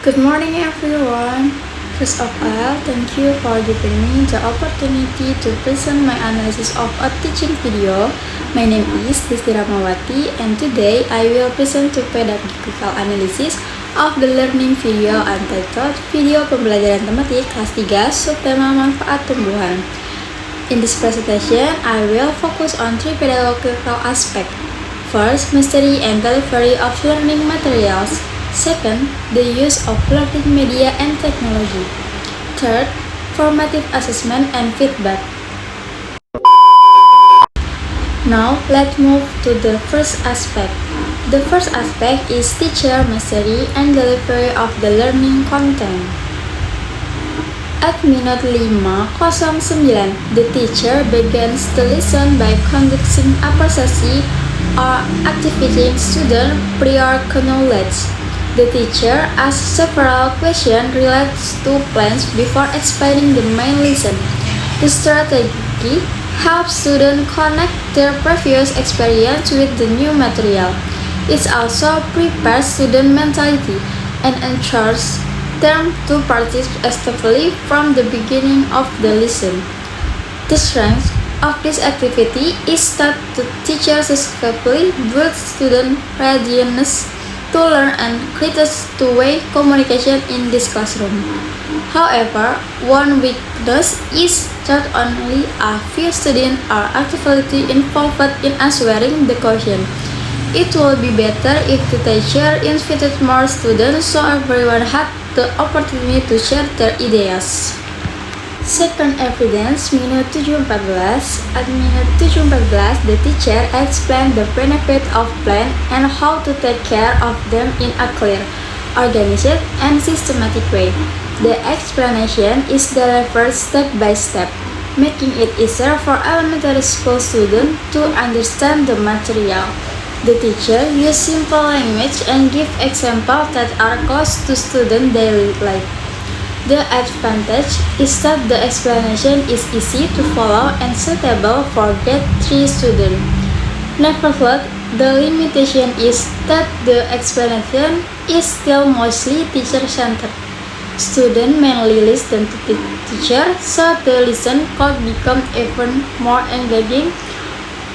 Good morning, everyone. First of all, thank you for giving me the opportunity to present my analysis of a teaching video. My name is Disti Ramawati, and today I will present to pedagogical analysis of the learning video entitled Video Pembelajaran Tematik Kelas 3 Subtema Manfaat Tumbuhan. In this presentation, I will focus on three pedagogical aspects. First, mastery and delivery of learning materials. Second, the use of learning media and technology. Third, formative assessment and feedback. Now, let's move to the first aspect. The first aspect is teacher mastery and delivery of the learning content. At minute 5:09, the teacher begins the lesson by conducting appreciation or activating student prior knowledge. The teacher asks several questions related to plans before explaining the main lesson. The strategy helps students connect their previous experience with the new material. It also prepares student mentality and ensures them to participate actively from the beginning of the lesson. The strength of this activity is that the teacher successfully builds student readiness to learn and creates two-way communication in this classroom. However, one weakness is that only a few students are actively involved in answering the question. It will be better if the teacher invited more students so everyone had the opportunity to share their ideas. Second evidence, minute 7:14. At minute 7:14, the teacher explained the benefit of plan and how to take care of them in a clear, organized, and systematic way. The explanation is delivered step by step, making it easier for elementary school students to understand the material. The teacher uses simple language and gives examples that are close to student daily life. The advantage is that the explanation is easy to follow and suitable for grade 3 students. Nevertheless, the limitation is that the explanation is still mostly teacher-centered. Students mainly listen to the teacher, so the lesson could become even more engaging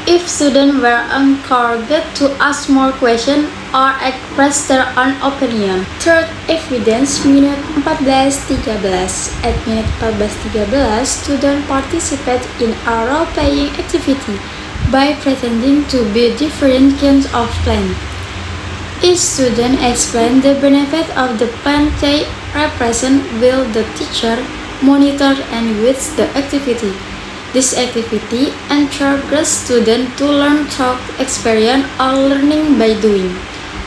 if students were encouraged to ask more questions or express their own opinion. Third evidence, minute 14:13. At minute 14:13, students participate in a role-playing activity by pretending to be different kinds of plants. Each student explains the benefit of the plant they represent while the teacher monitors and guides the activity. This activity encourages students to learn through experience or learning by doing,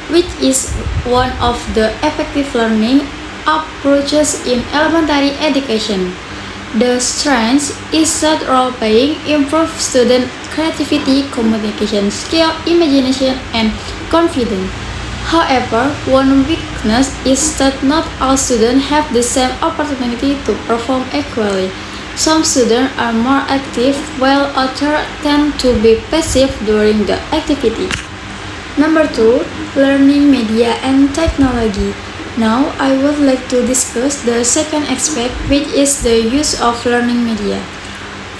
which is one of the effective learning approaches in elementary education. The strength is that role-playing improves student creativity, communication skill, imagination, and confidence. However, one weakness is that not all students have the same opportunity to perform equally. Some students are more active while others tend to be passive during the activity. Number 2, learning media and technology. Now, I would like to discuss the second aspect, which is the use of learning media.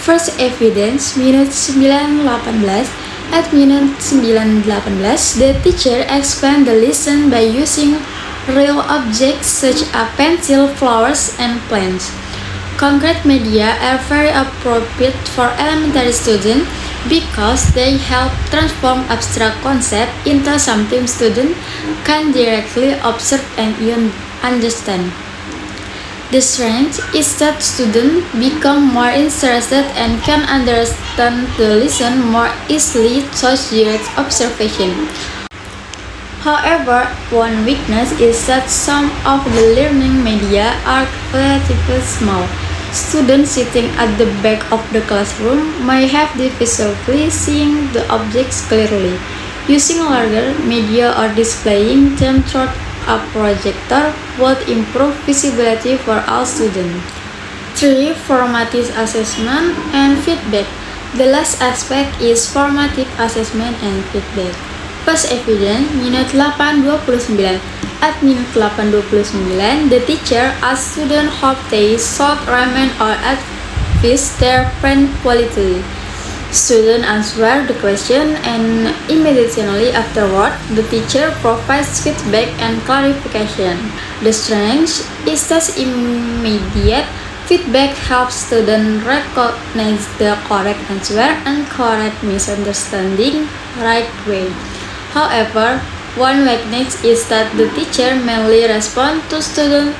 First evidence, minute 9:18. At minute 9:18, the teacher explained the lesson by using real objects such as pencil, flowers, and plants. Concrete media are very appropriate for elementary students because they help transform abstract concepts into something students can directly observe and understand. The strength is that students become more interested and can understand the lesson more easily through direct observation. However, one weakness is that some of the learning media are relatively small. Students sitting at the back of the classroom may have difficulty seeing the objects clearly. Using larger media or displaying them through a projector would improve visibility for all students. 3. Formative assessment and feedback. The last aspect is formative assessment and feedback. First evidence, minute 8:29. At minute 8:29, the teacher asked students how they should remain or advise their friend politely. Students answer the question and immediately afterward, the teacher provides feedback and clarification. The strength is that immediate feedback helps students recognize the correct answer and correct misunderstanding right way. However, one weakness is that the teacher mainly responds to students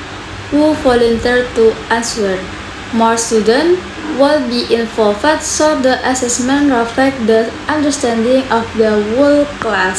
who volunteer to answer. More students will be involved so the assessment reflects the understanding of the whole class.